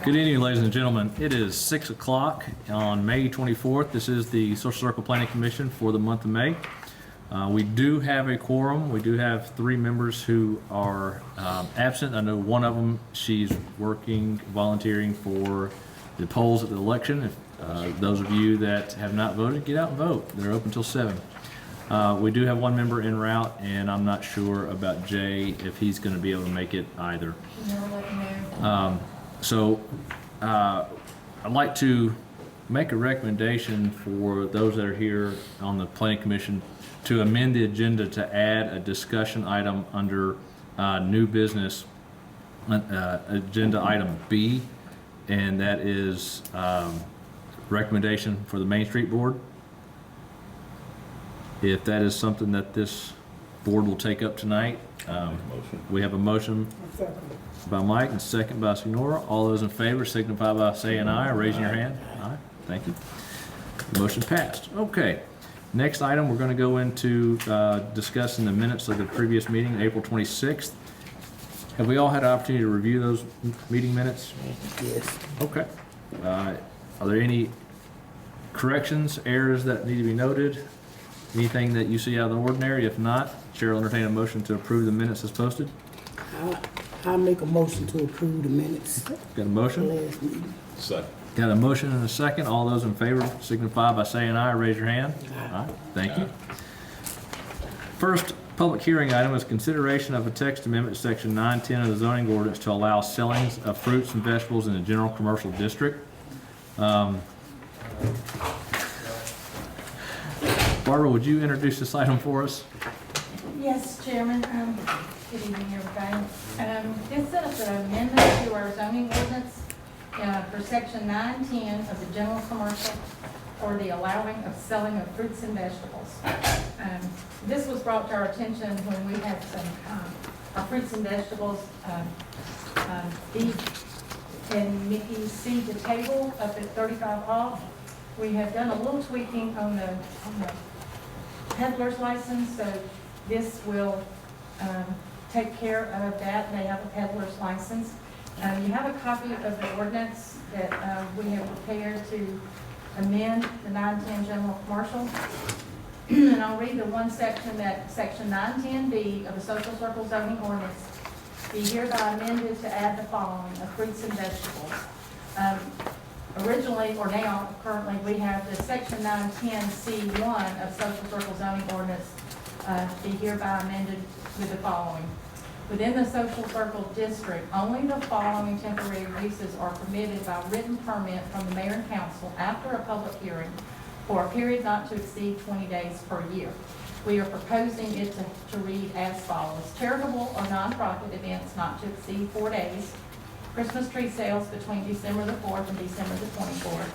Good evening, ladies and gentlemen. It is 6 o'clock on May 24th. This is the Social Circle Planning Commission for the month of May. We do have a quorum. We do have 3 members who are absent. I know one of them, she's working, volunteering for the polls at the election. If those of you that have not voted, get out and vote. They're open till 7. We do have one member en route, and I'm not sure about Jay if he's going to be able to make it either. So I'd like to make a recommendation for those that are here on the Planning Commission to amend the agenda to add a discussion item under new business, agenda item B, and that is recommendation for the Main Street Board. If that is something that this board will take up tonight, we have a motion by Mike and second by Senora. All those in favor signify by saying aye or raising your hand. Aye. Thank you. Motion passed. Okay. Next item, we're going to go into discussing the minutes of the previous meeting, April 26th. Have we all had an opportunity to review those meeting minutes? Yes. Okay. Are there any corrections, errors that need to be noted? Anything that you see out of the ordinary? If not, Chair will entertain a motion to approve the minutes as posted. I'll make a motion to approve the minutes. Got a motion? Last meeting. Second. Got a motion and a second. All those in favor signify by saying aye. Raise your hand. Aye. Thank you. First public hearing item is consideration of a text amendment to section 910 of the zoning ordinance to allow sellings of fruits and vegetables in the general commercial district. Barbara, would you introduce this item for us? Yes, Chairman. Good evening, everybody. This is an amendment to our zoning ordinance for section 910 of the general commercial for the allowing of selling of fruits and vegetables. This was brought to our attention when we had some our fruits and vegetables beef and Mickey's Seed to Table up at 35 off. We have done a little tweaking on the peddler's license, so this will take care of that. They have a peddler's license. You have a copy of the ordinance that we have prepared to amend the 910 general commercial. And I'll read the one section, that section 910B of the Social Circle zoning ordinance be hereby amended to add the following of fruits and vegetables. Originally, or now, currently, we have the section 910C1 of Social Circle zoning ordinance be hereby amended with the following. Within the Social Circle district, only the following temporary uses are permitted by written permit from the mayor and council after a public hearing for a period not to exceed 20 days per year. We are proposing it to read as follows. Charitable or nonprofit events not to exceed 4 days. Christmas tree sales between December the 4th and December the 24th.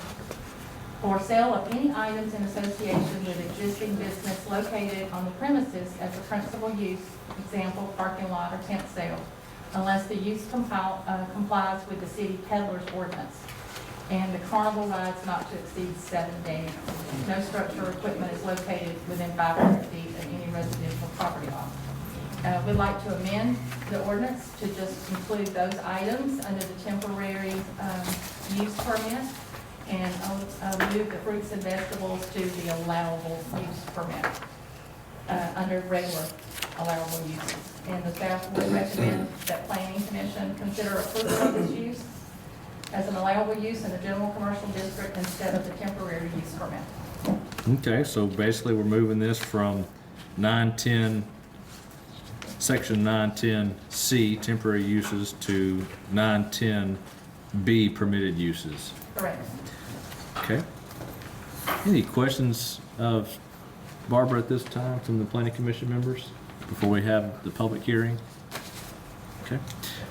For sale of any items in association with existing business located on the premises as a principal use, example, parking lot or tent sale, unless the use complies with the city peddler's ordinance. And the carnival rides not to exceed 7 days. No structure or equipment is located within 500 feet of any residential property line. We'd like to amend the ordinance to just include those items under the temporary use permit, and move the fruits and vegetables to the allowable use permit under regular allowable uses. And the staff would recommend that Planning Commission consider approval of this use as an allowable use in the general commercial district instead of the temporary use permit. Okay, so basically we're moving this from 910, section 910C, temporary uses, to 910B, permitted uses. Correct. Okay. Any questions of Barbara at this time from the Planning Commission members before we have the public hearing? Okay.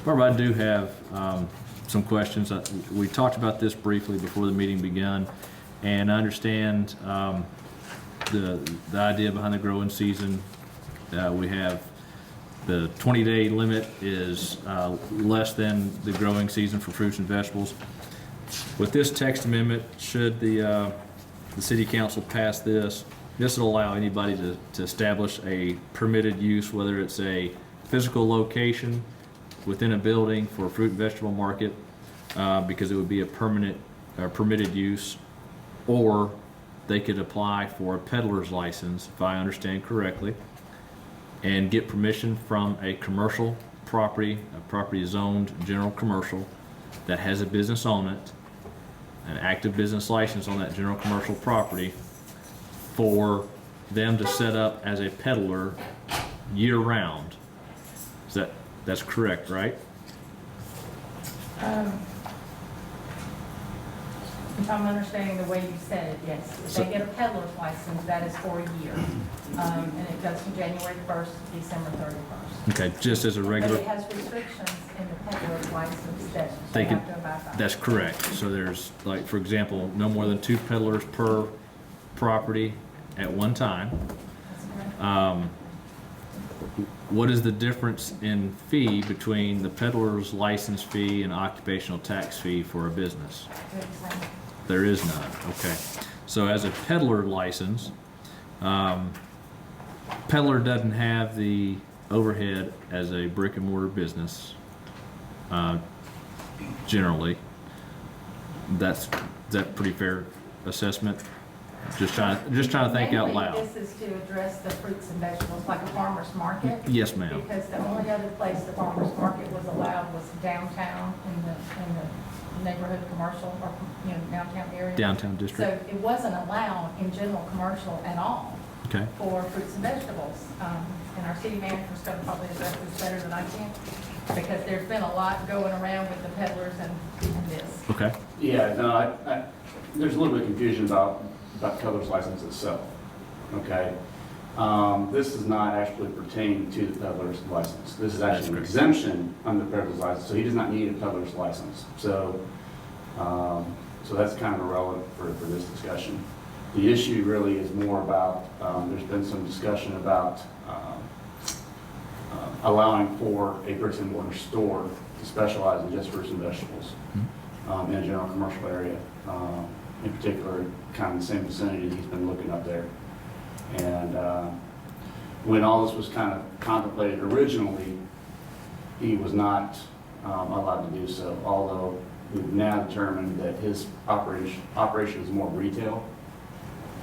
Barbara, I do have some questions. We talked about this briefly before the meeting began, and I understand the idea behind the growing season. We have the 20-day limit is less than the growing season for fruits and vegetables. With this text amendment, should the city council pass this, this will allow anybody to establish a permitted use, whether it's a physical location within a building for a fruit and vegetable market, because it would be a permanent, permitted use, or they could apply for a peddler's license, if I understand correctly, and get permission from a commercial property, a property zoned general commercial that has a business on it, an active business license on that general commercial property, for them to set up as a peddler year round. That's correct, right? If I'm understanding the way you said it, yes. If they get a peddler's license, that is for a year. And it goes from January 1st to December 31st. Okay, just as a But regular. it has restrictions in the peddler's license that They they can- have to abide by. That's correct. So there's, like, for example, no more than 2 peddlers per property at one time. That's correct. What is the difference in fee between the peddler's license fee and occupational tax fee for a business? They're the same. There is none, okay. So as a peddler license, peddler doesn't have the overhead as a brick and mortar business, generally. Is that pretty fair assessment? Just trying to think out loud. Mainly, this is to address the fruits and vegetables, like a farmer's market. Yes, ma'am. Because the only other place the farmer's market was allowed was downtown in the neighborhood commercial or, downtown area. Downtown So district, it wasn't allowed in general commercial at all okay. for fruits and vegetables. And our city manager's going to probably address this better than I can, because there's been a lot going around with the peddlers and this. Okay, Yeah, no, there's a little bit of confusion about peddler's license itself, okay? This does not actually pertain to the peddler's license. This is actually an exemption under the peddler's license, so he does not need a peddler's license. So that's kind of irrelevant for this discussion. The issue really is more about, there's been some discussion about allowing for a bricks and mortar store to specialize in just fruits and vegetables in a general commercial area. In particular, kind of the same vicinity that he's been looking up there. And when all this was kind of contemplated originally, he was not allowed to do so, although we've now determined that his operation is more retail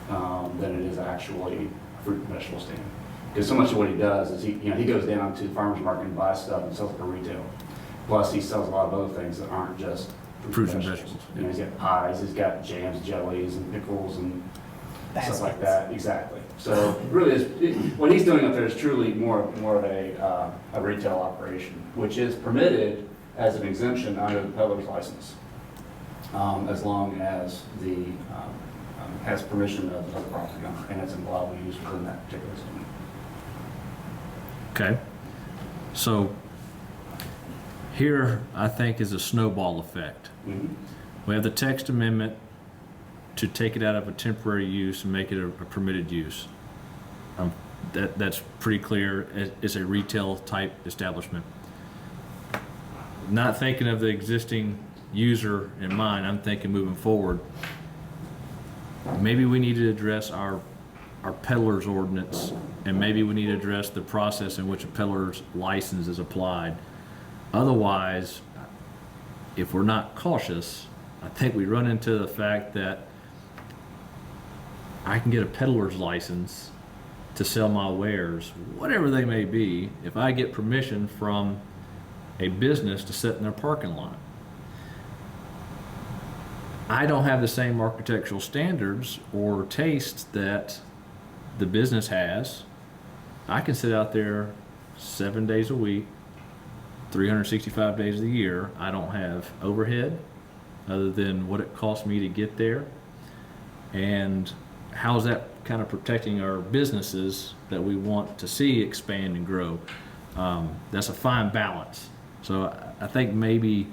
than it is actually a fruit and vegetable stand. Because so much of what he does is he goes down to the farmer's market and buys stuff and sells it for retail. Plus, he sells a lot of other things that aren't just fruits and vegetables. He's got pies, he's got jams, jellies, and pickles, and stuff like that. Exactly. So really, what he's doing up there is truly more of a retail operation, which is permitted as an exemption under the peddler's license, as long as the has permission of the property owner, and it's allowable use within that particular zone. Okay. So here, I think, is a snowball effect. Mhm. We have the text amendment to take it out of a temporary use and make it a permitted use. That's pretty clear. It's a retail type establishment. Not thinking of the existing user in mind, I'm thinking moving forward, maybe we need to address our peddler's ordinance, and maybe we need to address the process in which a peddler's license is applied. Otherwise, if we're not cautious, I think we run into the fact that I can get a peddler's license to sell my wares, whatever they may be, if I get permission from a business to sit in their parking lot. I don't have the same architectural standards or tastes that the business has. I can sit out there 7 days a week, 365 days of the year. I don't have overhead other than what it costs me to get there. And how's that kind of protecting our businesses that we want to see expand and grow? That's a fine balance. So I think maybe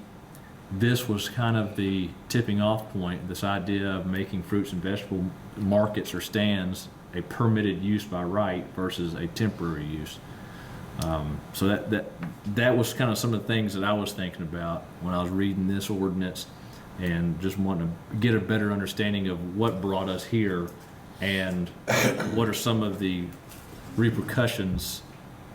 this was kind of the tipping off point, this idea of making fruits and vegetable markets or stands a permitted use by right versus a temporary use. So that was kind of some of the things that I was thinking about when I was reading this ordinance, and just wanting to get a better understanding of what brought us here and what are some of the repercussions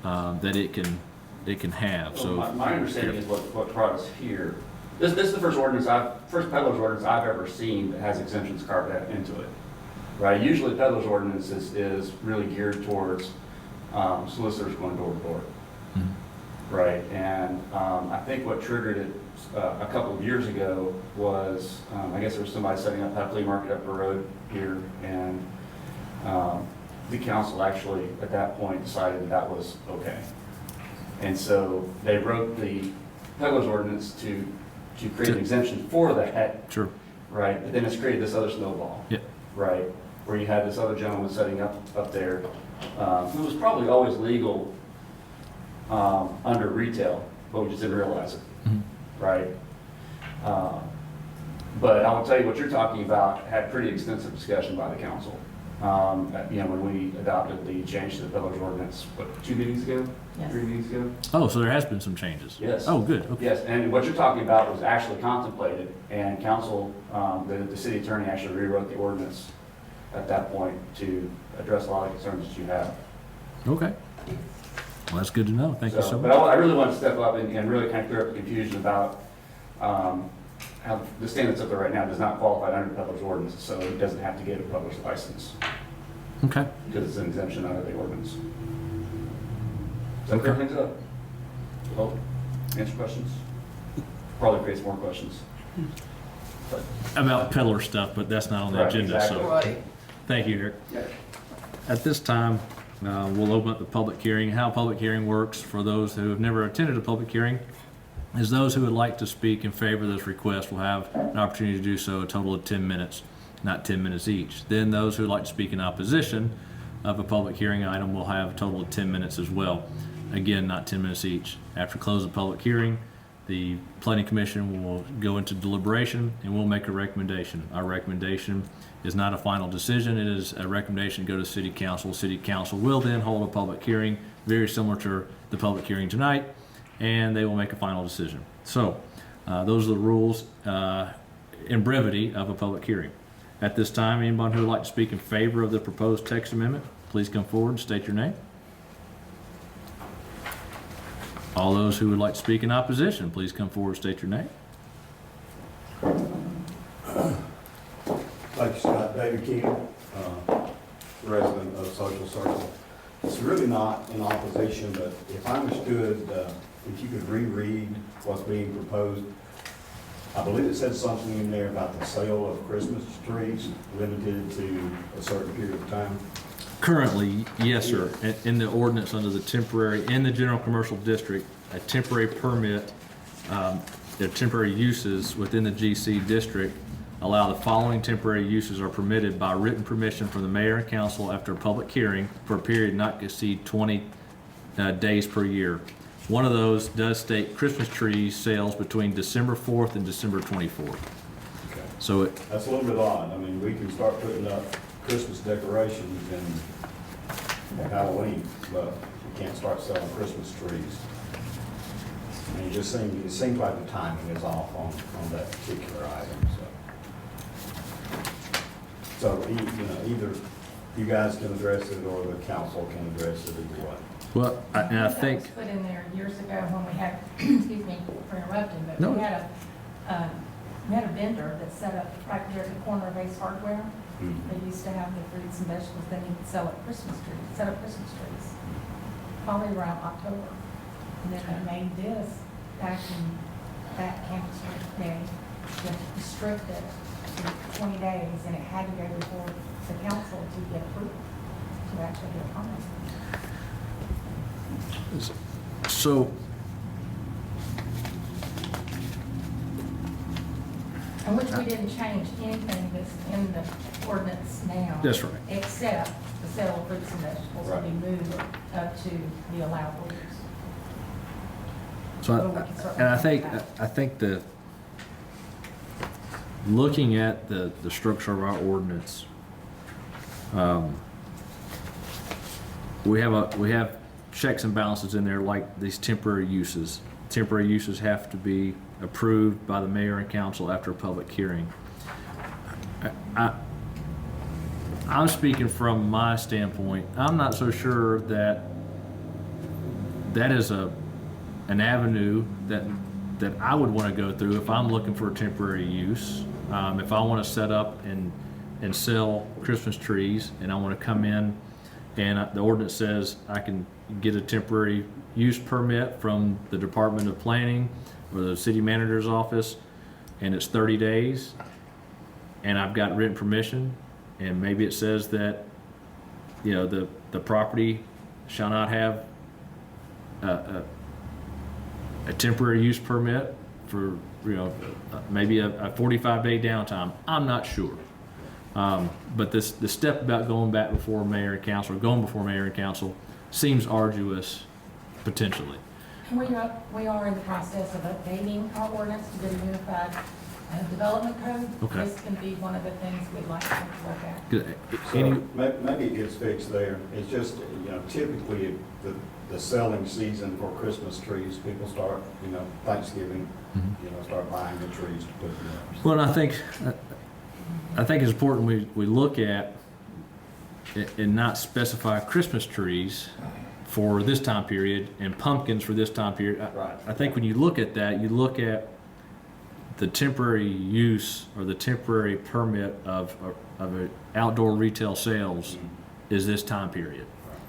that it can have. So My understanding is what brought us here This is the first peddler's ordinance I've ever seen that has exemptions carved out into it. Right, usually peddler's ordinance is really geared towards solicitors going door to door. Right, and I think what triggered it a couple of years ago was, I guess there was somebody setting up a flea market up the road here, and the council actually, at that point, decided that was okay. And so they wrote the peddler's ordinance to create an exemption for that, Sure. right? But then it's created this other snowball. Yeah. Right, where you had this other gentleman setting up there, who was probably always legal under retail, but we just didn't realize it, right? But I will tell you, what you're talking about had pretty extensive discussion by the council. When we adopted the change to the peddler's ordinance, what, 2 meetings ago? Yes. 3 meetings ago? Oh, so there has been some changes? Yes. Oh, good, okay. Yes, and what you're talking about was actually contemplated, and council, the city attorney actually rewrote the ordinance at that point to address a lot of concerns that you have. Okay. Well, that's good to know. Thank you so But much. I really want to step up and really kind of clear up the confusion about how the standards up there right now does not qualify under the peddler's ordinance, so it doesn't have to get a peddler's license Okay. because it's an exemption under the ordinance. So clear Okay. things up. Well, answer questions? Probably creates more questions. But, About peddler stuff, but that's not on the Right, agenda, exactly. so. Right. Thank you, Eric. yeah. At this time, we'll open up the public hearing. How a public hearing works for those who have never attended a public hearing is those who would like to speak in favor of this request will have an opportunity to do so a total of 10 minutes, not 10 minutes each. Then those who would like to speak in opposition of a public hearing item will have a total of 10 minutes as well. Again, not 10 minutes each. After close of public hearing, the planning commission will go into deliberation and we'll make a recommendation. Our recommendation is not a final decision. It is a recommendation to go to city council. City council will then hold a public hearing, very similar to the public hearing tonight, and they will make a final decision. So those are the rules in brevity of a public hearing. At this time, anyone who would like to speak in favor of the proposed text amendment, please come forward and state your name. All those who would like to speak in opposition, please come forward and state your name. Like Scott, David Keenan, resident of Social Circle. It's really not in opposition, but if I understood, if you could reread what's being proposed, I believe it said something in there about the sale of Christmas trees limited to a certain period of time. Currently, yes, sir. In the ordinance under the temporary, in the general commercial district, a temporary permit, the temporary uses within the GC district allow the following temporary uses are permitted by written permission from the mayor and council after a public hearing for a period not to exceed 20 days per year. One of those does state Christmas tree sales between December 4th and December 24th. Okay. So That's a little bit odd. I mean, we can start putting up Christmas decorations and Halloween, but we can't start selling Christmas trees. I mean, it seems like the timing is off on that particular item, so. So, either you guys can address it or the council can address it either way. well, and I think, That was put in there years ago when we had, excuse me for interrupting, but No. we had a vendor that set up right there at the corner of Ace Hardware. They used to have the fruits and vegetables, then he'd sell at Christmas trees, set up Christmas trees, probably around October. And then they made this back in that campus day, to restrict it to 20 days, and it had to go before the council to get approval, to actually get a permit. so, And which we didn't change anything that's in the ordinance now. that's right. Except the sale of fruits and vegetables will be Right. moved up to the allowable use. So, and I think the, looking at the structure of our ordinance, we have checks and balances in there like these temporary uses. Temporary uses have to be approved by the mayor and council after a public hearing. I'm speaking from my standpoint. I'm not so sure that that is an avenue that that I would want to go through if I'm looking for a temporary use. If I want to set up and sell Christmas trees, and I want to come in, and the ordinance says I can get a temporary use permit from the Department of Planning or the city manager's office, and it's 30 days, and I've got written permission, and maybe it says that, you know, the property shall not have a temporary use permit for, you know, maybe a 45-day downtime. I'm not sure. But the step about going before mayor and council seems arduous, potentially. We are in the process of updating our ordinance to the unified development code. Okay. This can be one of the things we'd like to look at. Good. So Any, maybe it gets fixed there. It's just, you know, typically the selling season for Christmas trees, people start, you know, Thanksgiving, you know, start buying the trees to put them up. well, and I think it's important we look at and not specify Christmas trees for this time period and pumpkins for this time period. Right. I think when you look at that, you look at the temporary use or the temporary permit of outdoor retail sales is this time period,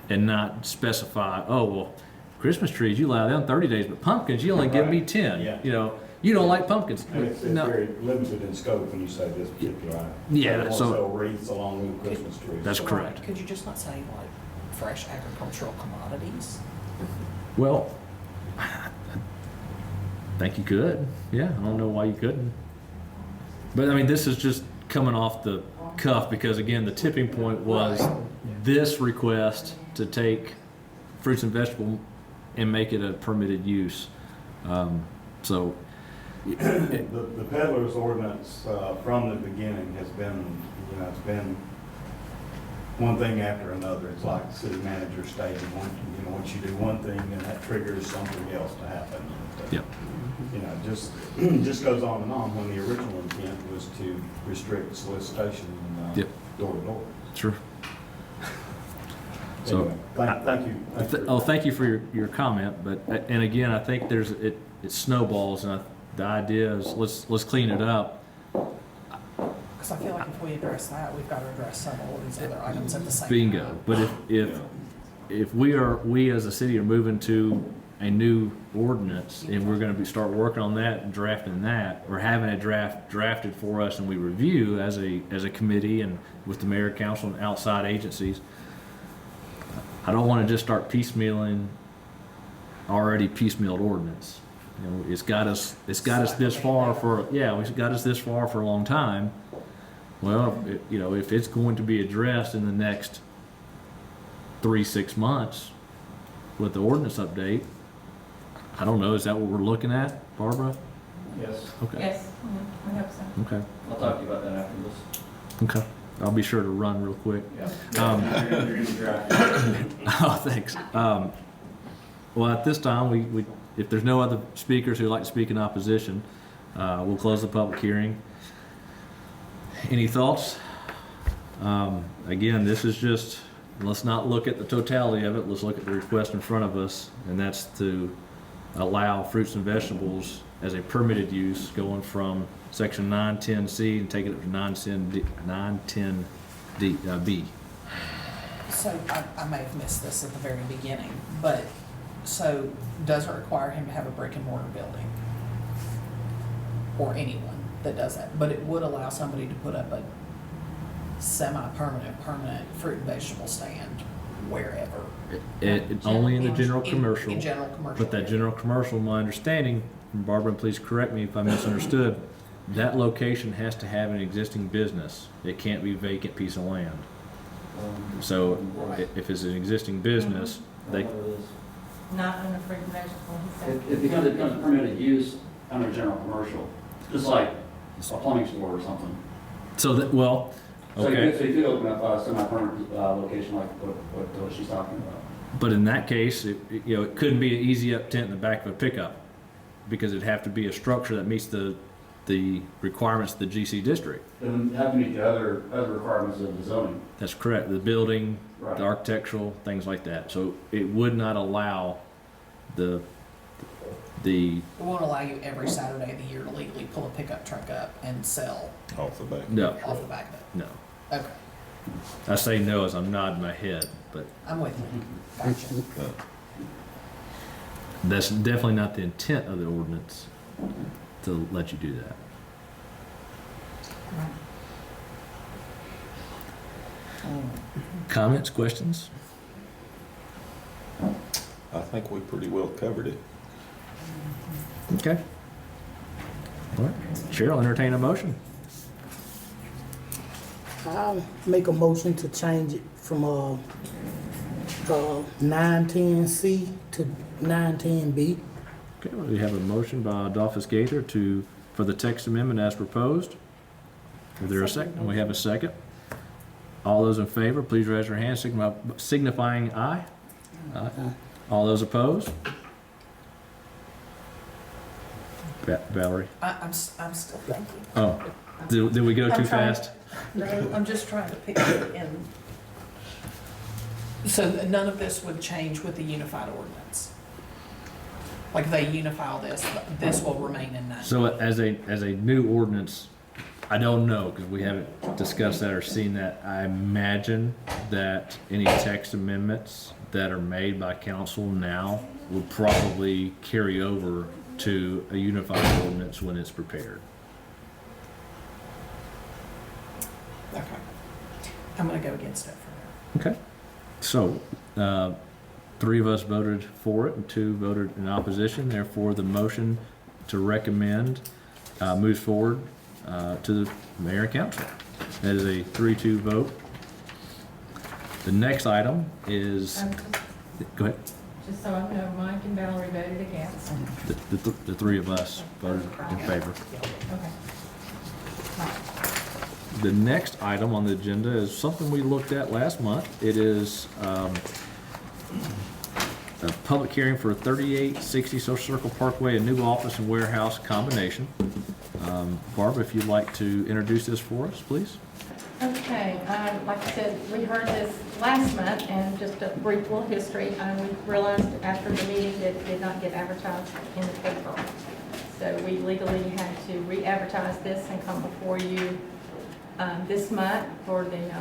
and not specify, oh, well, Christmas trees, you allow them 30 days, but pumpkins, you only give me 10. Yeah. You know, you don't like pumpkins. And it's No. very limited in scope when you say this particular item. Yeah, They won't so- sell wreaths along with Christmas trees. That's Right. correct. Could you just not say like fresh agricultural commodities? Well, I think you could. Yeah, I don't know why you couldn't. But I mean, this is just coming off the cuff because, again, the tipping point was this request to take fruits and vegetables and make it a permitted use. So, The peddler's ordinance, from the beginning has been, you know, it's been one thing after another. It's like the city manager stated, once you do one thing, then that triggers something else to happen. yeah. You know, just goes on and on, when the original intent was to restrict solicitation, Yep. door to door. Sure. So, Anyway, thank you. Thank you for your comment, but, and again, I think it snowballs, and the idea is let's clean it up. Because I feel like if we address that, we've got to address several of these other items at the same Bingo. time. But if we as a city are moving to a new ordinance and we're going to start working on that and drafting that, or having a drafted for us and we review as a committee and with the mayor, council, and outside agencies, I don't want to just start piecemealing already piecemealed ordinance. You know, it's got us this far we've got us this far for a long time. Well, if it's going to be addressed in the next 3-6 months with the ordinance update, I don't know, is that what we're looking at, Barbara? Yes, Okay. Yes, we hope so. Okay. I'll talk to you about that after this. Okay. I'll be sure to run real quick. Yeah. You're gonna draft it. Oh, thanks. Well, at this time, we if there's no other speakers who'd like to speak in opposition, we'll close the public hearing. Any thoughts? Again, this is just, let's not look at the totality of it. Let's look at the request in front of us, and that's to allow fruits and vegetables as a permitted use going from section 910C and take it up to 910B. So I may have missed this at the very beginning, but so does it require him to have a brick and mortar building? Or anyone that does that? But it would allow somebody to put up a permanent fruit and vegetable stand wherever. Only in the general commercial. In general commercial. But that general commercial, my understanding, and Barbara, and please correct me if I misunderstood, that location has to have an existing business. It can't be a vacant piece of land. So if it's an existing business, they, Not on the fruit and vegetable, he said. It becomes permitted use under general commercial, just like a plumbing store or something. so that, well, So okay. you could open up a semi-permanent location like what she's talking about. But in that case, it couldn't be an easy up tent in the back of a pickup because it'd have to be a structure that meets the requirements of the GC district. It would have to meet the other requirements of the zoning. That's correct. The building, Right. the architectural, things like that. So it would not allow the the, It won't allow you every Saturday of the year to legally pull a pickup truck up and sell Off the back. no, off the back of it. no. Okay, I say no as I'm nodding my head, but I'm with you. Gotcha. that's definitely not the intent of the ordinance to let you do that. Comments, questions? I think we pretty well covered it. Okay. All right. Cheryl, entertain a motion. I'll make a motion to change it from, 910C to 910B. Okay, well, we have a motion by Adolphus Gaither for the text amendment as proposed. Is there a second? We have a second. All those in favor, please raise your hand, signifying aye. Aye. All those opposed? Valerie? I'm still thinking. Oh, did we go I'm too trying- fast? No, I'm just trying to picture it in. So none of this would change with the unified ordinance? Like they unify all this, this will remain in nine? So as a new ordinance, I don't know, because we haven't discussed that or seen that. I imagine that any text amendments that are made by council now would probably carry over to a unified ordinance when it's prepared. Okay. I'm gonna go against it for now. Okay. So, 3 of us voted for it and 2 voted in opposition. Therefore, the motion to recommend moves forward to the mayor and council. That is a 3-2 vote. The next item is, go ahead. Just so I know, Mike and Valerie voted against. The 3 of us voted in favor. Okay. Right. The next item on the agenda is something we looked at last month. It is a public hearing for 3860 Social Circle Parkway, a new office and warehouse combination. Barbara, if you'd like to introduce this for us, please. Okay, like I said, we heard this last month, and just a brief little history. We realized after the meeting that it did not get advertised in the paper. So we legally had to re-advertise this and come before you this month for the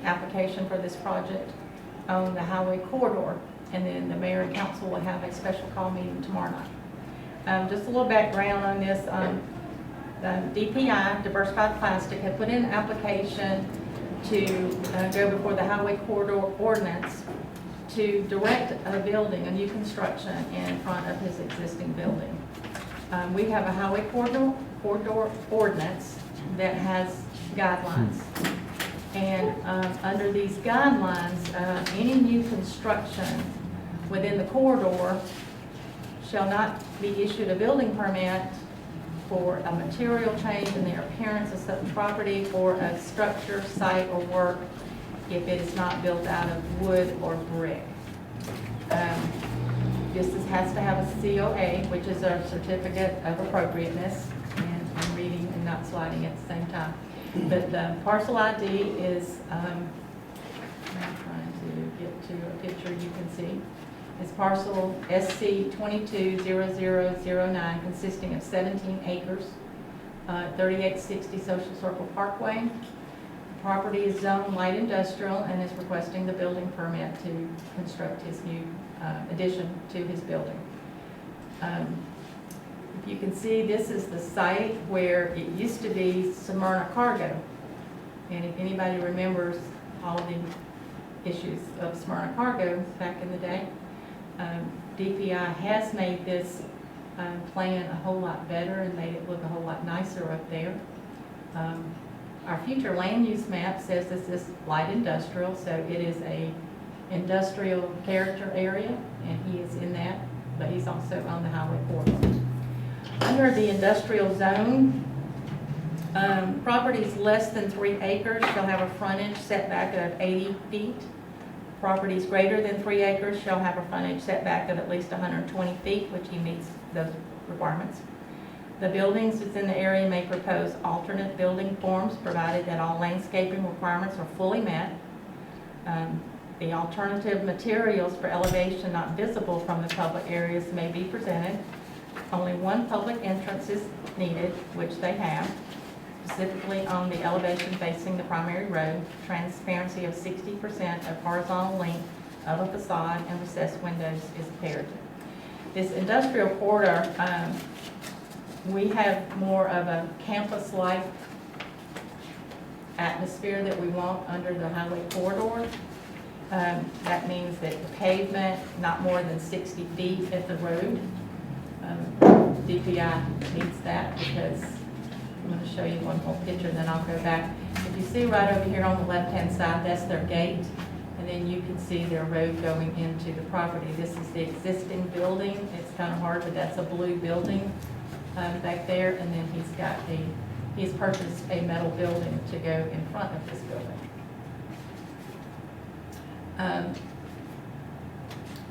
application for this project on the highway corridor. And then the mayor and council will have a special call meeting tomorrow night. Just a little background on this. The DPI, Diversified Plastic, had put in an application to go before the highway corridor ordinance to direct a building, a new construction in front of his existing building. We have a highway corridor ordinance that has guidelines. And under these guidelines, any new construction within the corridor shall not be issued a building permit for a material change in the appearance of such property or a structure, site, or work if it is not built out of wood or brick. This has to have a COA, which is a certificate of appropriateness, and I'm reading and not sliding at the same time. But the parcel ID is, I'm trying to get to a picture you can see. It's parcel SC 220009, consisting of 17 acres, 3860 Social Circle Parkway. The property is zoned light industrial and is requesting the building permit to construct his new addition to his building. If you can see, this is the site where it used to be Smyrna Cargo. And if anybody remembers all the issues of Smyrna Cargo back in the day, DPI has made this plan a whole lot better and made it look a whole lot nicer up there. Our future land use map says this is light industrial, so it is a industrial character area, and he is in that, but he's also on the highway corridor. Under the industrial zone, properties less than 3 acres shall have a frontage setback of 80 feet. Properties greater than 3 acres shall have a frontage setback of at least 120 feet, which he meets those requirements. The buildings within the area may propose alternate building forms, provided that all landscaping requirements are fully met. The alternative materials for elevation not visible from the public areas may be presented. Only one public entrance is needed, which they have, specifically on the elevation facing the primary road. Transparency of 60% of horizontal length of a facade and recessed windows is imperative. This industrial corridor, we have more of a campus-like atmosphere that we want under the highway corridor. That means that the pavement, not more than 60 feet at the road. DPI needs that because I'm going to show you one more picture and then I'll go back. If you see right over here on the left-hand side, that's their gate. And then you can see their road going into the property. This is the existing building. It's kind of hard, but that's a blue building back there. And then he's purchased a metal building to go in front of this building.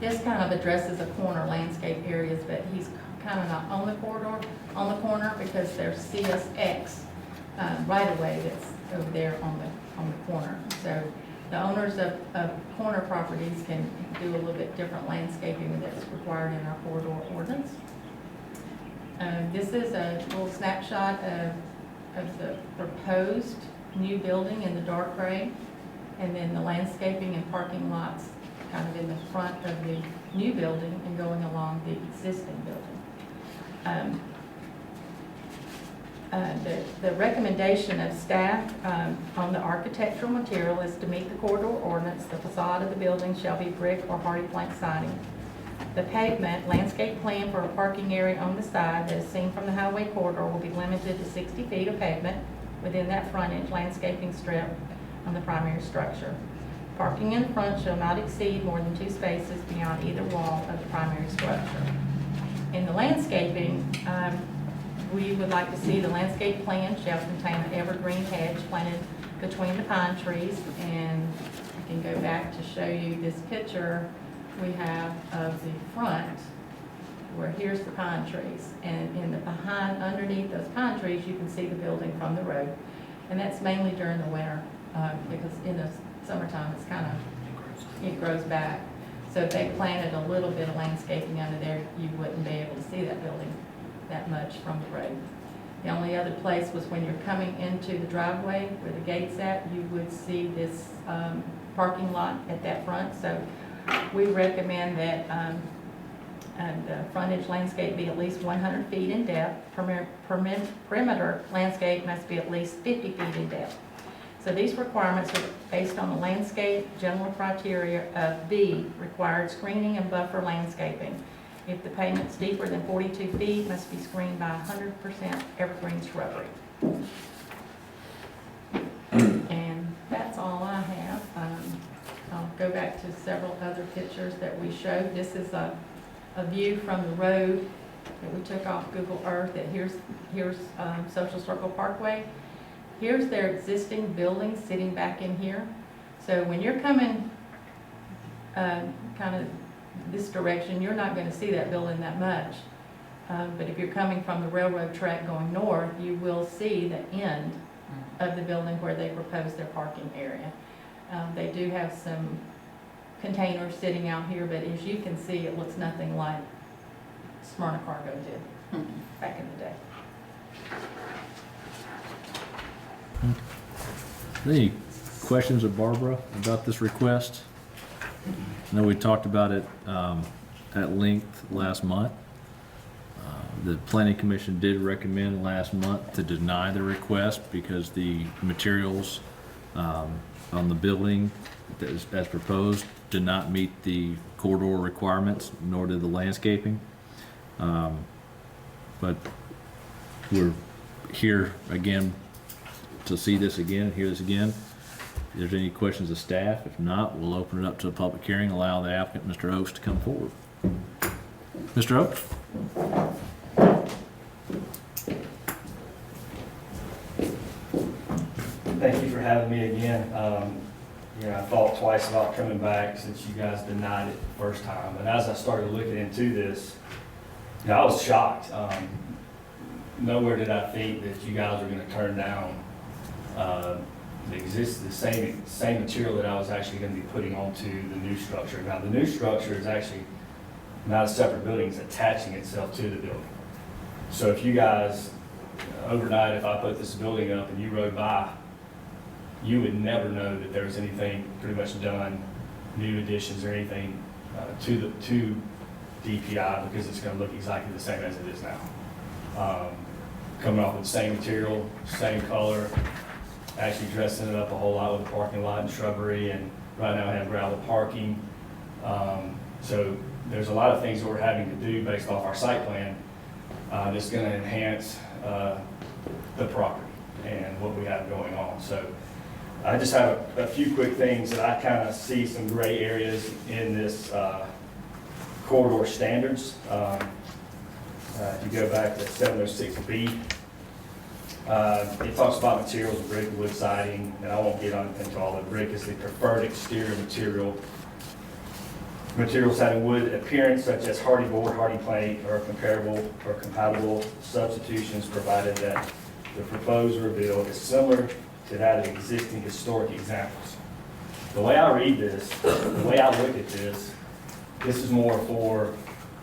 This kind of addresses the corner landscape areas, but he's kind of not on the corner because there's CSX right away that's over there on the corner. So the owners of corner properties can do a little bit different landscaping that's required in our corridor ordinance. This is a little snapshot of the proposed new building in the dark gray, and then the landscaping and parking lots kind of in the front of the new building and going along the existing building. The recommendation of staff on the architectural material is to meet the corridor ordinance. The facade of the building shall be brick or hardy plank siding. The pavement landscape plan for a parking area on the side that is seen from the highway corridor will be limited to 60 feet of pavement within that frontage landscaping strip on the primary structure. Parking in front shall not exceed more than 2 spaces beyond either wall of the primary structure. In the landscaping, we would like to see the landscape plan shall contain an evergreen hedge planted between the pine trees. And I can go back to show you this picture we have of the front, where here's the pine trees. And in the behind, underneath those pine trees, you can see the building from the road. And that's mainly during the winter, because in the summertime, it's kind of, it grows back. So if they planted a little bit of landscaping under there, you wouldn't be able to see that building that much from the road. The only other place was when you're coming into the driveway where the gate's at, you would see this parking lot at that front. So we recommend that the frontage landscape be at least 100 feet in depth. Perimeter landscape must be at least 50 feet in depth. So these requirements are based on the landscape general criteria of B, required screening and buffer landscaping. If the pavement's deeper than 42 feet, it must be screened by 100% evergreen shrubbery. And that's all I have. I'll go back to several other pictures that we showed. This is a view from the road that we took off Google Earth. That here's Social Circle Parkway. Here's their existing building sitting back in here. So when you're coming kind of this direction, you're not going to see that building that much. But if you're coming from the railroad track going north, you will see the end of the building where they propose their parking area. They do have some containers sitting out here, but as you can see, it looks nothing like Smyrna Cargo did back in the day. Any questions of Barbara about this request? I know we talked about it at length last month. The Planning Commission did recommend last month to deny the request because the materials on the building that is, as proposed did not meet the corridor requirements, nor did the landscaping. But we're here again to see this again, hear this again. If there's any questions of staff, if not, we'll open it up to a public hearing, allow the applicant, Mr. Oaks, to come forward. Mr. Oaks? Thank you for having me again. I thought twice about coming back since you guys denied it the first time. And as I started looking into this, I was shocked. Nowhere did I think that you guys were going to turn down the same material that I was actually gonna be putting onto the new structure. Now, the new structure is actually not a separate building, it's attaching itself to the building. So if you guys, overnight, if I put this building up and you rode by, you would never know that there was anything pretty much done, new additions or anything to DPI, because it's gonna look exactly the same as it is now. Coming off with the same material, same color, actually dressing it up a whole lot with a parking lot and shrubbery, and right now I have gravel parking. So there's a lot of things that we're having to do based off our site plan that's gonna enhance the property and what we have going on. So I just have a few quick things that I kind of see some gray areas in this corridor standards. If you go back to 706B, it talks about materials, brick, wood siding, and I won't get into all the brick is the preferred exterior material. Materials having wood appearance such as hardy board, hardy plank, or comparable or compatible substitutions, provided that the proposed reveal is similar to that of existing historic examples. The way I read this, the way I look at this is more for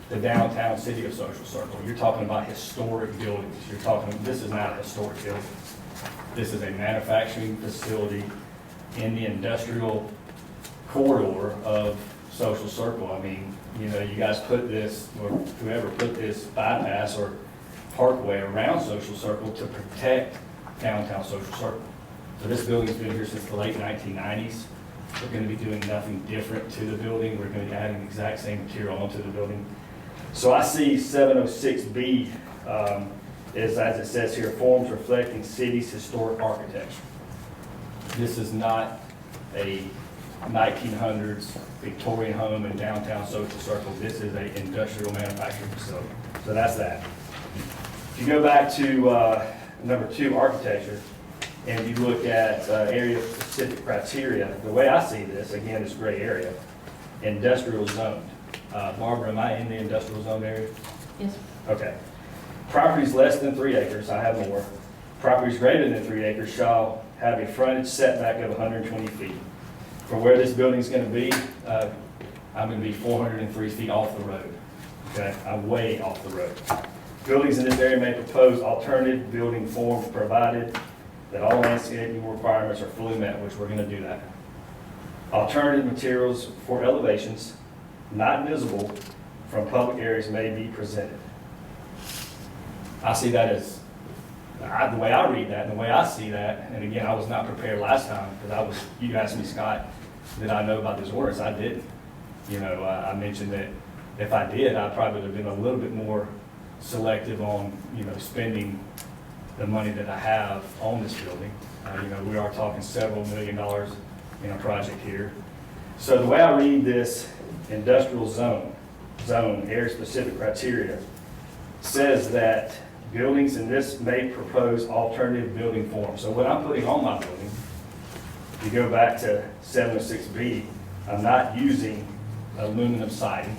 the downtown city of Social Circle. You're talking about historic buildings. This is not a historic building. This is a manufacturing facility in the industrial corridor of Social Circle. I mean, you know, you guys put this, or whoever put this bypass or parkway around Social Circle to protect downtown Social Circle. So this building's been here since the late 1990s. We're going to be doing nothing different to the building. We're going to be adding the exact same material onto the building. So I see 706B is, as it says here, forms reflecting city's historic architecture. This is not a 1900s Victorian home in downtown Social Circle. This is an industrial manufacturing facility. So that's that. If you go back to number 2, architecture, and you look at area-specific criteria, the way I see this, again, is gray area, industrial zoned. Barbara, am I in the industrial zone area? Yes, Okay. Properties less than 3 acres, I have more. Properties greater than 3 acres shall have a frontage setback of 120 feet. For where this building's gonna be, I'm gonna be 403 feet off the road. Okay, I'm way off the road. Buildings in this area may propose alternative building forms provided that all landscaping requirements are fully met, which we're gonna do that. Alternative materials for elevations not visible from public areas may be presented. I see that as, the way I read that and the way I see that, and again, I was not prepared last time because you asked me, Scott, did I know about this ordinance? I didn't. You know, I mentioned that if I did, I probably would have been a little bit more selective on, you know, spending the money that I have on this building. You know, we are talking several $1 million in a project here. So the way I read this industrial zone area-specific criteria says that buildings in this may propose alternative building forms. So what I'm putting on my building, if you go back to 706B, I'm not using aluminum siding,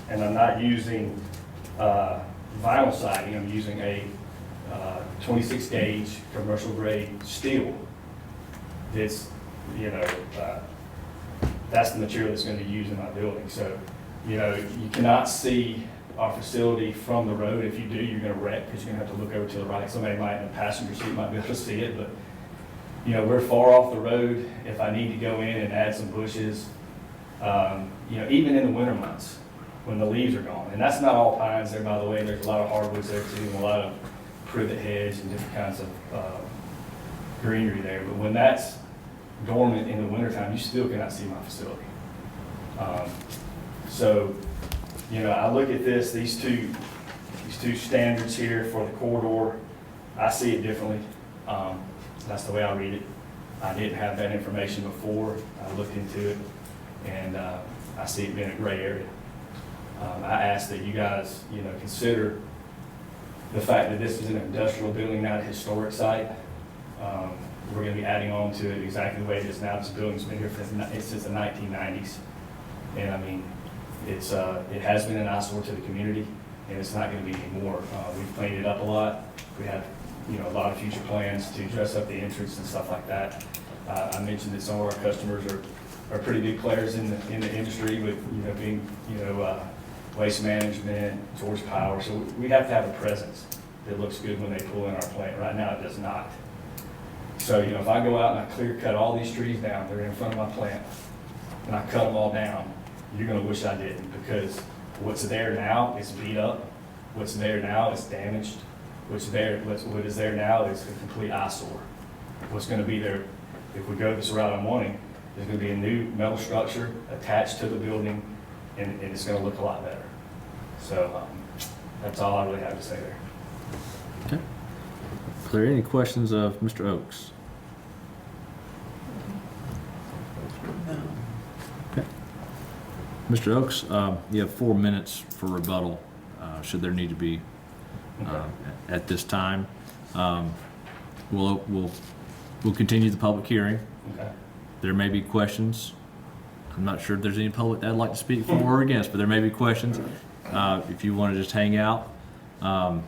and I'm not using vinyl siding. I'm using a 26 gauge commercial grade steel. It's, you know, that's the material that's going to be used in my building. So, you know, you cannot see our facility from the road. If you do, you're going to wreck because you're going to have to look over to the right. Somebody might in the passenger seat might be able to see it, but, you know, we're far off the road. If I need to go in and add some bushes, you know, even in the winter months when the leaves are gone, and that's not all pines there, by the way. There's a lot of hardwoods there too, and a lot of privet hedge and different kinds of greenery there. But when that's dormant in the wintertime, you still cannot see my facility. So, you know, I look at these two standards here for the corridor. I see it differently. That's the way I read it. I didn't have that information before. I looked into it, and I see it being a gray area. I ask that you guys, you know, consider the fact that this is an industrial building, not a historic site. We're going to be adding on to it exactly the way it is now. This building's been here since the 1990s, and I mean, it has been an eyesore to the community, and it's not going to be anymore. We've cleaned it up a lot. We have you know, a lot of future plans to dress up the entrance and stuff like that. I mentioned that some of our customers are pretty big players in the industry with, you know, being, you know, Waste Management, George Power, so we have to have a presence that looks good when they pull in our plant. Right now, it does not. So, you know, if I go out and I clear cut all these trees down, they're in front of my plant, and I cut them all down, you're gonna wish I didn't, because what's there now is beat up, what's there now is damaged, what is there now is a complete eyesore. What's gonna be there, if we go this route I'm wanting, there's gonna be a new metal structure attached to the building, and it's gonna look a lot better. So, that's all I really have to say there. Okay. Are there any questions of Mr. Oakes? No. Okay. Mr. Oakes, you have 4 minutes for rebuttal, should there need to be at this time. We'll continue the public hearing. Okay. There may be questions. I'm not sure if there's any public that'd like to speak for or against, but there may be questions. If you want to just hang out, I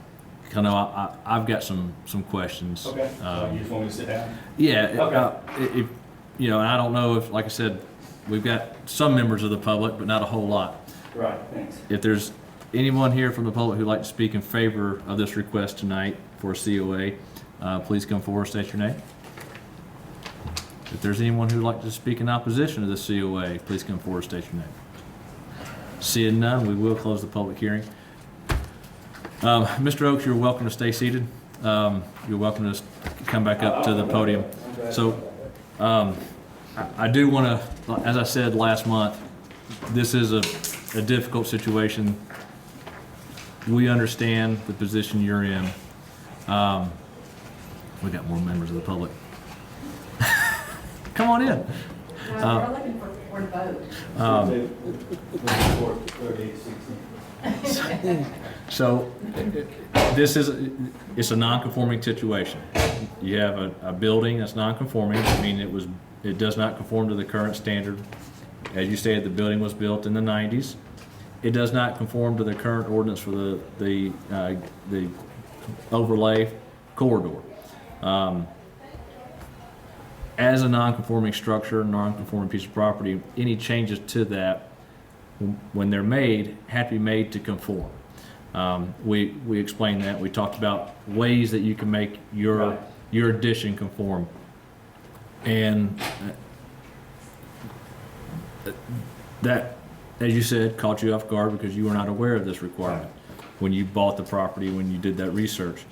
know I've got some questions. Okay, so you just want me to sit down? Yeah, Okay. if, you know, and I don't know if, like I said, we've got some members of the public, but not a whole lot. Right, thanks. If there's anyone here from the public who'd like to speak in favor of this request tonight for a COA, please come forward, state your name. If there's anyone who'd like to speak in opposition to the COA, please come forward, state your name. Seeing none, we will close the public hearing. Mr. Oakes, you're welcome to stay seated. You're welcome to come back up to the podium. So I do want to, as I said last month, this is a difficult situation. We understand the position you're in. We got more members of the public. Come on in. We're looking for the vote. So this is, it's a non-conforming situation. You have a building that's non-conforming, I mean, it does not conform to the current standard. As you stated, the building was built in the 90s. It does not conform to the current ordinance for the overlay corridor. As a non-conforming structure, non-conforming piece of property, any changes to that, when they're made, have to be made to conform. We explained that. We talked about ways that you can make your addition conform. And that, as you said, caught you off guard because you were not aware of this requirement when you bought the property, when you did that research.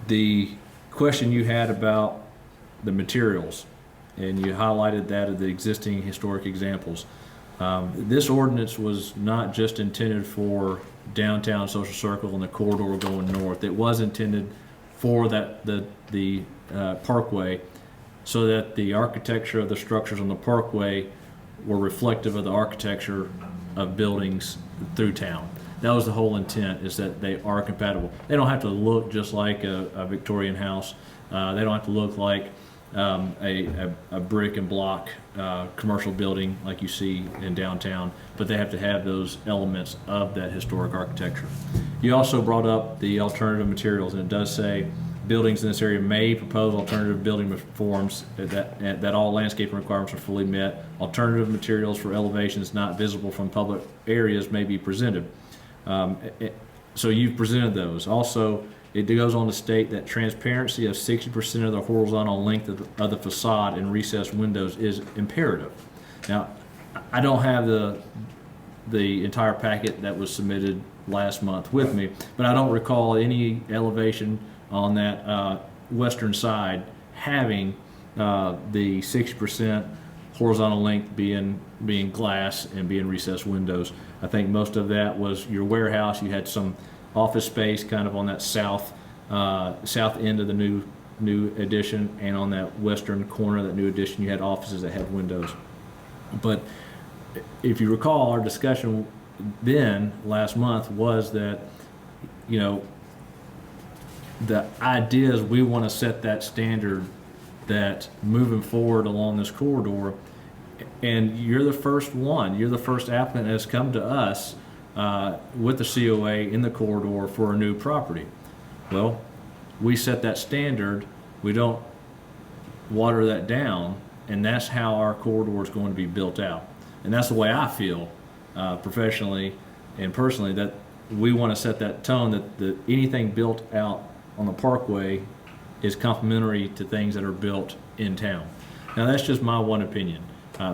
The question you had about the materials, and you highlighted that of the existing historic examples. This ordinance was not just intended for downtown Social Circle and the corridor going north. It was intended for the parkway, so that the architecture of the structures on the parkway were reflective of the architecture of buildings through town. That was the whole intent, is that they are compatible. They don't have to look just like a Victorian house. They don't have to look like a brick and block commercial building like you see in downtown, but they have to have those elements of that historic architecture. You also brought up the alternative materials, and it does say buildings in this area may propose alternative building forms that all landscaping requirements are fully met. Alternative materials for elevations not visible from public areas may be presented. So you've presented those. Also, it goes on to state that transparency of 60% of the horizontal length of the facade and recessed windows is imperative. Now, I don't have the entire packet that was submitted last month with me, but I don't recall any elevation on that western side having the 60% horizontal length being glass and being recessed windows. I think most of that was your warehouse. You had some office space kind of on that south end of the new addition, and on that western corner of that new addition you had offices that had windows. But if you recall, our discussion then last month was that, you know, the idea is we want to set that standard that moving forward along this corridor, and you're the first applicant that has come to us with the COA in the corridor for a new property. Well, we set that standard, we don't water that down, and that's how our corridor is going to be built out. And that's the way I feel professionally and personally, that we want to set that tone that anything built out on the parkway is complementary to things that are built in town. Now, that's just my one opinion,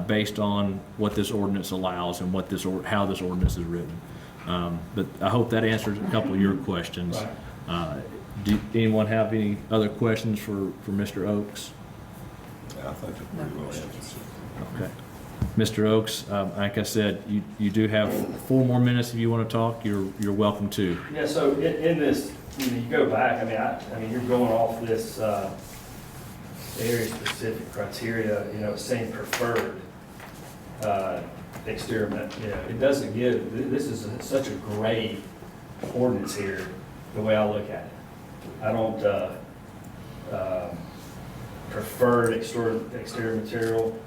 based on what this ordinance allows and what how this ordinance is written. But I hope that answers a couple of your questions. Do anyone have any other questions for Mr. Oakes? I think it pretty well answers it. Okay. Mr. Oakes, like I said, you do have 4 more minutes if you want to talk. You're welcome to. Yeah, so in this, you go back, I mean, you're going off this area-specific criteria, it's saying preferred experiment. It doesn't give, this is such a gray ordinance here, the way I look at it. I don't preferred exterior material.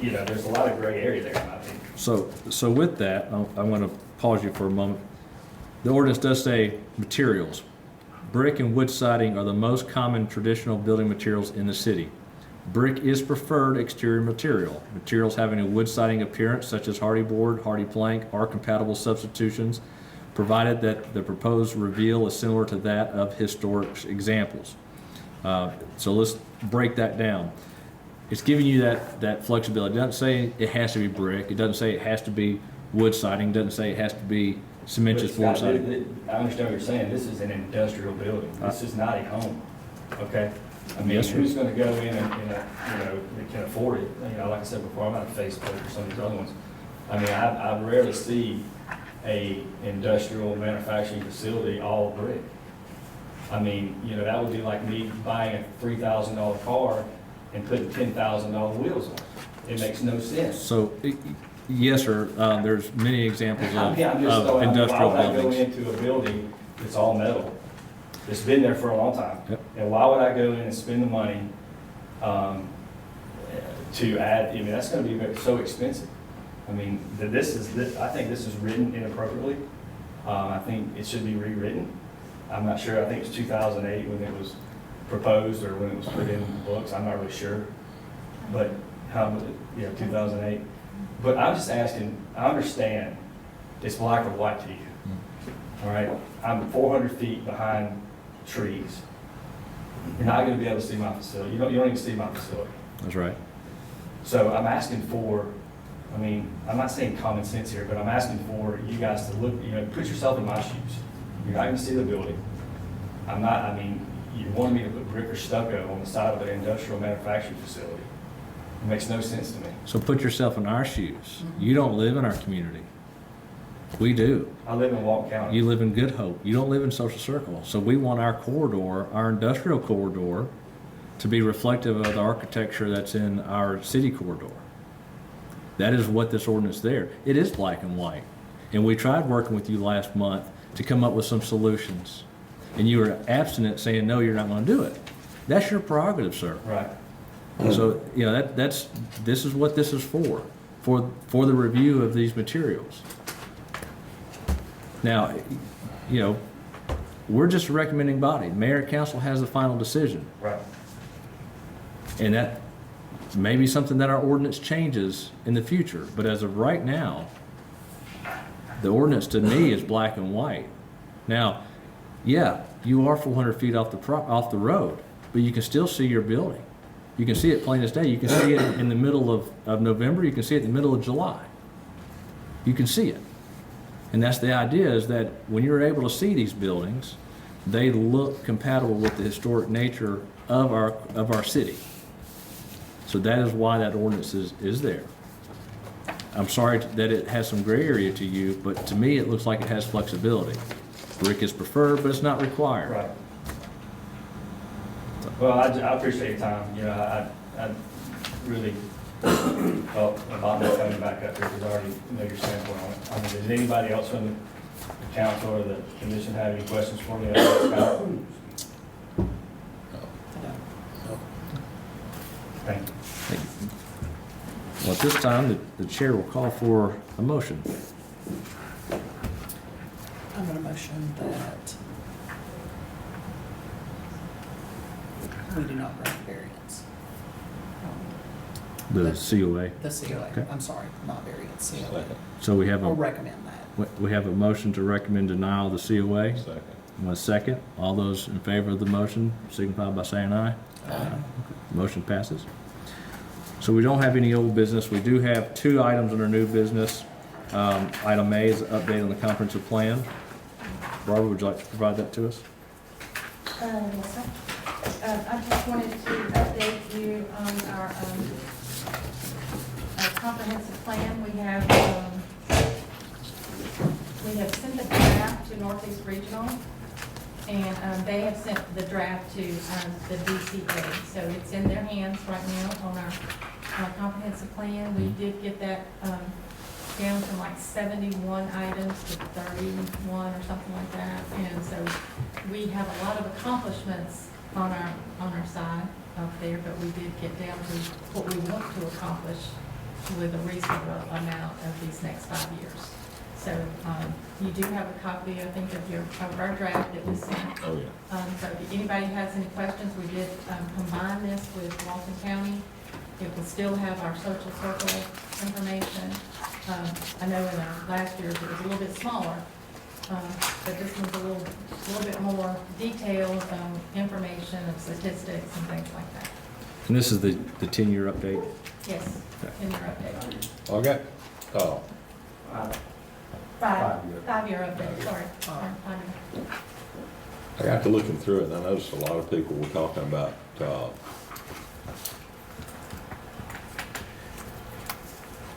There's a lot of gray area there, in my opinion. So with that, I'm going to pause you for a moment. The ordinance does say materials. Brick and wood siding are the most common traditional building materials in the city. Brick is preferred exterior material. Materials having a wood siding appearance, such as hardy board, hardy plank, are compatible substitutions, provided that the proposed reveal is similar to that of historic examples. So let's break that down. It's giving you that flexibility. It doesn't say it has to be brick. It doesn't say it has to be wood siding. It doesn't say it has to be cementous floor But Scott, siding. I understand what you're saying. This is an industrial building. This is not a home, okay? I mean, Yes, sir. who's gonna go in and, that can afford it? Like I said before, I'm not a Facebook or some of these other ones. I mean, I rarely see a industrial manufacturing facility all brick. I mean, that would be like me buying a $3,000 car and putting $10,000 wheels on it. It makes no sense. So, yes, sir, there's many examples of Yeah, I'm just throwing, industrial why would I go buildings. into a building that's all metal? It's been there for a long time. Yep. And why would I go in and spend the money to add, that's gonna be so expensive. I mean, I think this is written inappropriately. I think it should be rewritten. I'm not sure, I think it's 2008 when it was proposed or when it was put in the books, I'm not really sure. But, 2008. But I'm just asking, I understand it's black or white to you, all right? I'm 400 feet behind trees. You're not gonna be able to see my facility. You don't even see my facility. That's right. So I'm asking for, I'm not saying common sense here, but I'm asking for you guys to look, put yourself in my shoes. You're not gonna see the building. You wanted me to put brick or stucco on the side of an industrial manufacturing facility. It makes no sense to me. So put yourself in our shoes. You don't live in our community. We do. I live in Walton County. You live in Good Hope. You don't live in Social Circle. So we want our corridor, our industrial corridor, to be reflective of the architecture that's in our city corridor. That is what this ordinance there. It is black and white. And we tried working with you last month to come up with some solutions. And you were abstinent saying, no, you're not going to do it. That's your prerogative, sir. Right. So, this is what this is for the review of these materials. Now, we're just a recommending body. Mayor and council has the final decision. Right. And that may be something that our ordinance changes in the future. But as of right now, the ordinance to me is black and white. Now, yeah, you are 400 feet off the road, but you can still see your building. You can see it plain as day. You can see it in the middle of November. You can see it in the middle of July. You can see it. And that's the idea, is that when you're able to see these buildings, they look compatible with the historic nature of our city. So that is why that ordinance is there. I'm sorry that it has some gray area to you, but to me, it looks like it has flexibility. Brick is preferred, but it's not required. Right. Well, I appreciate your time. I really felt about that coming back up here because I already know your standpoint on it. Does anybody else from the council or the commission have any questions for me? Thank you. Thank you. Well, at this time, the chair will call for a motion. I'm gonna motion that we do not grant variance. The COA. The COA, Okay. I'm sorry, not variance, COA. Second. So we have Or a, recommend that. we have a motion to recommend denial of the COA. Second. One second. All those in favor of the motion signify by saying aye. Motion passes. So we don't have any old business. We do have 2 items under new business. Item A is update on the comprehensive plan. Barbara, would you like to provide that to us? Yes, sir. I just wanted to update you on our comprehensive plan. We have sent the draft to Northeast Regional, and they have sent the draft to the DCA. So it's in their hands right now on our comprehensive plan. We did get that down from like 71 items to 31 or something like that. And so we have a lot of accomplishments on our side up there, but we did get down to what we want to accomplish with a reasonable amount of these next 5 years. So you do have a copy, I think, of our draft that was sent. Oh, yeah. So if anybody has any questions, we did combine this with Walton County. It will still have our social circle information. I know in our last year's it was a little bit smaller, but this one's a little bit more detailed information of statistics and things like that. And this is the 10-year update. Yes, in your update. Okay. Oh, Five-year update, sorry. 5 year. I got to looking through it, and I noticed a lot of people were talking about,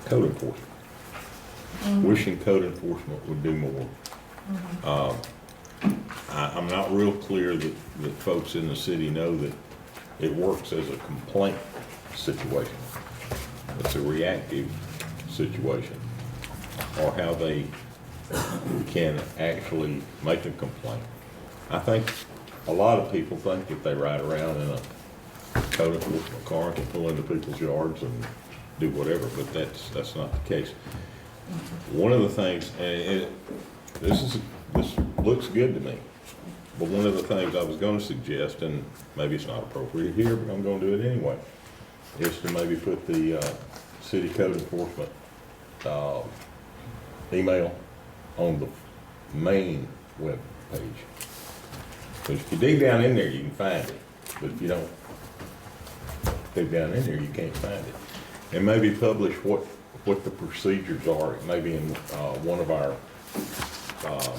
code enforcement. Wishing code enforcement would do more. I'm not real clear that folks in the city know that it works as a complaint situation. It's a reactive situation, or how they can actually make a complaint. I think a lot of people think that they ride around in a code enforcement car and can pull into people's yards and do whatever, but that's not the case. One of the things, and this looks good to me, but one of the things I was gonna suggest, and maybe it's not appropriate here, but I'm gonna do it anyway, is to maybe put the city code enforcement email on the main web page. Because if you dig down in there, you can find it, but if you don't dig down in there, you can't find it. And maybe publish what the procedures are, maybe in one of our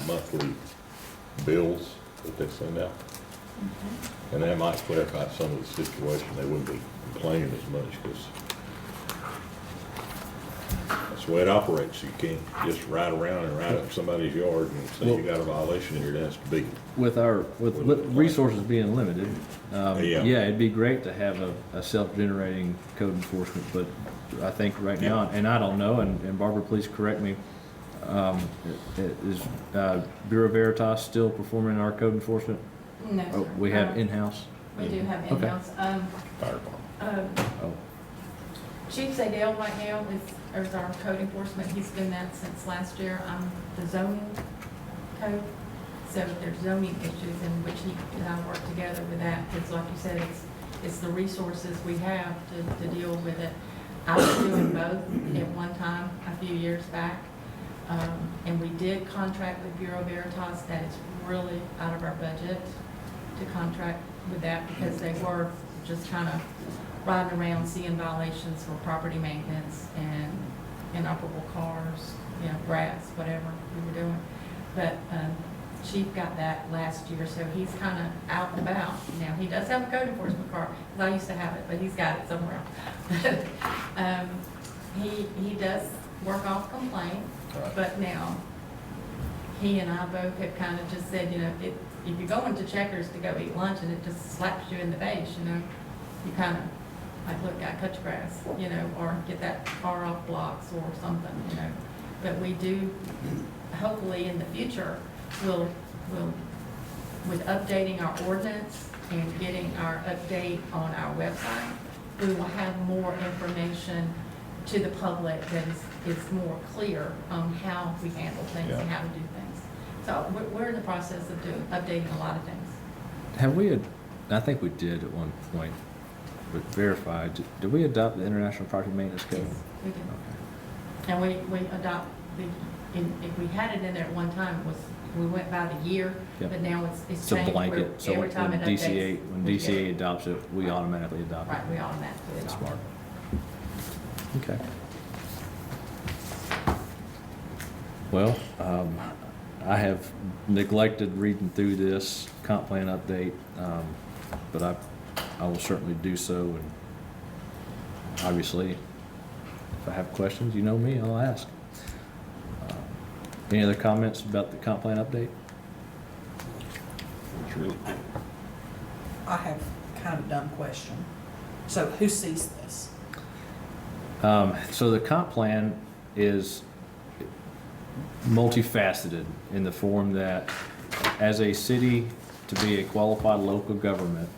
monthly bills that they send out. And that might clarify some of the situation. They wouldn't be complaining as much, because that's the way it operates. You can't just ride around and ride up somebody's yard and say you got a violation here. It has to be. With resources being limited, yeah, it'd be great to have a self-generating code enforcement, but I think right now, and I don't know, and Barbara, please correct me, is Bureau Veritas still performing our code enforcement? No, Oh, sir. we have in-house? We do have Okay. in-house. Fire department. Oh, Chief Zadell right now is our code enforcement. He's been that since last year. I'm the zoning code. So if there's zoning issues in which he and I work together with that, because like you said, it's the resources we have to deal with it. I was doing both at one time a few years back. And we did contract with Bureau Veritas. That is really out of our budget to contract with that, because they were just kind of riding around seeing violations for property maintenance and inoperable cars, grass, whatever we were doing. But Chief got that last year, so he's kind of out and about. Now, he does have a code enforcement car, because I used to have it, but he's got it somewhere. He does work off complaint, but now, he and I both have kind of just said, if you're going to Checkers to go eat lunch and it just slaps you in the face, you kind of, like, look, I cut your grass, or get that car off blocks or something, But we do, hopefully in the future, we'll, with updating our ordinance and getting our update on our website, we will have more information to the public that is more clear on how we handle things and how to do things. So we're in the process of updating a lot of things. have we I think we did at one point, but verified. Did we adopt the International Property Maintenance Code? We did. Okay. And we adopt if we had it in there at one time, it was, we went by the year, Yep. but now it's It's a changed. where blanket, so every when time it updates, when we get DCA it. adopts it, we Right. automatically adopt it. Right, we automatically That's adopt. smart. Okay. Well, I have neglected reading through this comp plan update, but I will certainly do so. And obviously, if I have questions, you know me, I'll ask. Any other comments about the comp plan update? It's really good. I have kind of a dumb question. So who sees this? So the comp plan is multifaceted in the form that as a city, to be a qualified local government,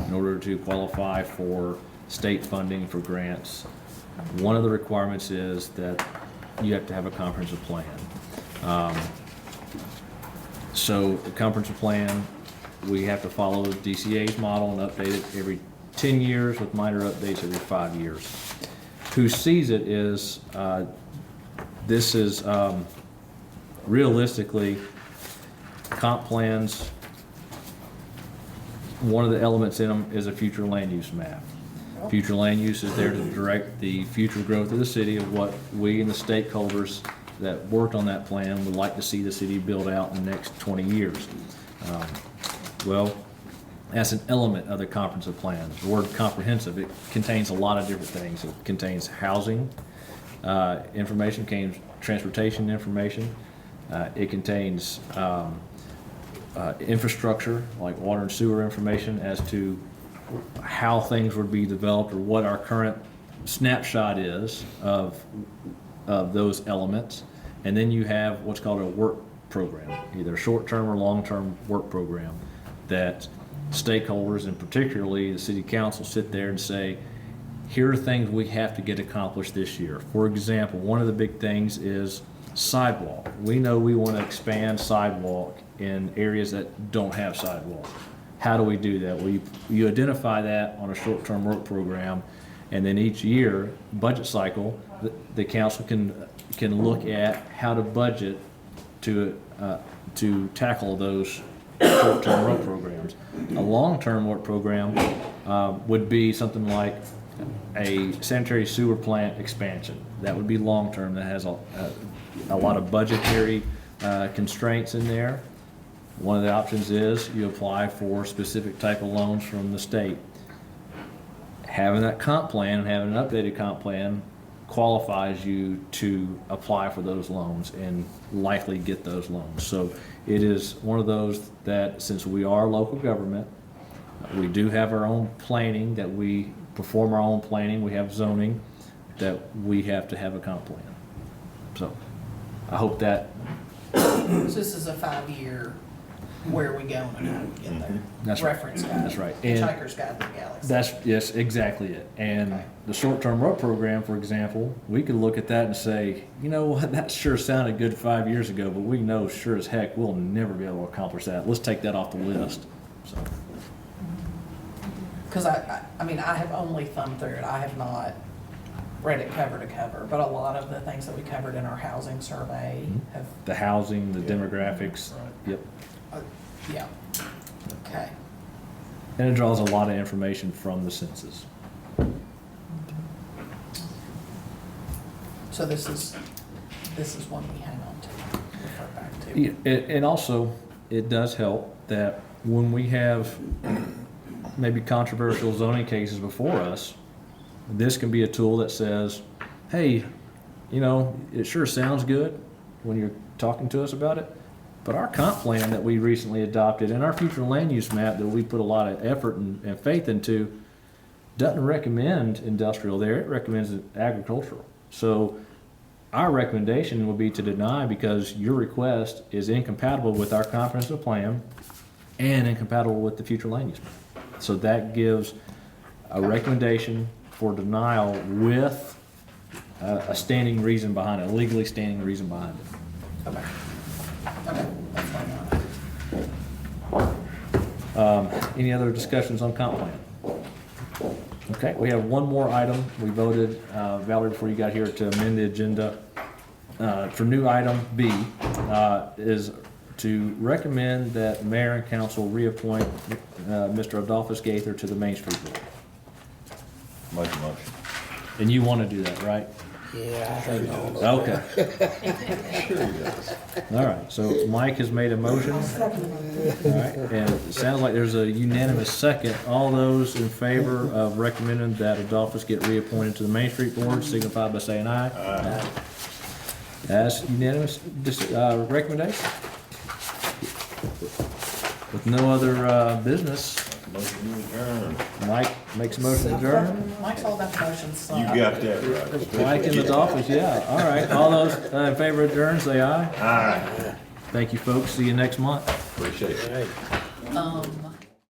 in order to qualify for state funding for grants, one of the requirements is that you have to have a comprehensive plan. So the comprehensive plan, we have to follow DCA's model and update it every 10 years with minor updates every 5 years. Who sees it is, this is realistically, comp plans, one of the elements in them is a future land use map. Future land use is there to direct the future growth of the city, of what we and the stakeholders that worked on that plan would like to see the city build out in the next 20 years. Well, that's an element of the comprehensive plan. The word comprehensive, it contains a lot of different things. It contains housing information, contains transportation information. It contains infrastructure, like water and sewer information as to how things would be developed or what our current snapshot is of those elements. And then you have what's called a work program, either a short-term or long-term work program that stakeholders, and particularly the city council, sit there and say, here are things we have to get accomplished this year. For example, one of the big things is sidewalk. We know we want to expand sidewalk in areas that don't have sidewalk. How do we do that? Well, you identify that on a short-term work program, and then each year, budget cycle, the council can look at how to budget to tackle those short-term work programs. A long-term work program would be something like a sanitary sewer plant expansion. That would be long-term. That has a lot of budgetary constraints in there. One of the options is you apply for specific type of loans from the state. Having that comp plan and having an updated comp plan qualifies you to apply for those loans and likely get those loans. So it is one of those that, since we are local government, we do have our own planning, that we perform our own planning, we have zoning, that we have to have a comp plan. So I hope that, So this is a 5-year, where are we going and how do we get there? That's right. Reference guide. That's right. And Hitchhiker's Guide to the Galaxy. that's, yes, exactly it. And Okay. the short-term work program, for example, we could look at that and say, you know what, that sure sounded good 5 years ago, but we know sure as heck we'll never be able to accomplish that. Let's take that off the list. So, Because I mean, I have only thumbed through it. I have not read it cover to cover, but a lot of the things that we covered in our housing survey have, the housing, the demographics, yep. yeah. Okay. And it draws a lot of information from the census. So this is one we hang on to, refer back to. Yeah, and also, it does help that when we have maybe controversial zoning cases before us, this can be a tool that says, hey, you know, it sure sounds good when you're talking to us about it, but our comp plan that we recently adopted and our future land use map that we put a lot of effort and faith into doesn't recommend industrial there, it recommends agricultural. So our recommendation would be to deny because your request is incompatible with our comprehensive plan and incompatible with the future land use map. So that gives a recommendation for denial with a standing reason behind it, a legally standing reason behind it. Okay. Okay, that's fine. Any other discussions on comp plan? Okay, we have one more item. We voted, Valerie, before you got here, to amend the agenda. For new item B, is to recommend that mayor and council reappoint Mr. Adolphus Gaither to the Main Street Board. Make a motion. And you want to do that, right? Yeah, I think all of Okay. Sure he does. All right, so Mike has made a motion. All right, and it sounds like there's a unanimous second. All those in favor of recommending that Adolphus get reappointed to the Main Street Board signify by saying aye. Aye. That's unanimous recommendation. With no other business, Motion adjourned. Mike makes a motion to adjourn. Mike's all about the motions, so. You got that right. Mike in the office, yeah. All right, all those in favor of adjourn, say aye. Aye. Thank you, folks. See you next month. Appreciate it. that. Um,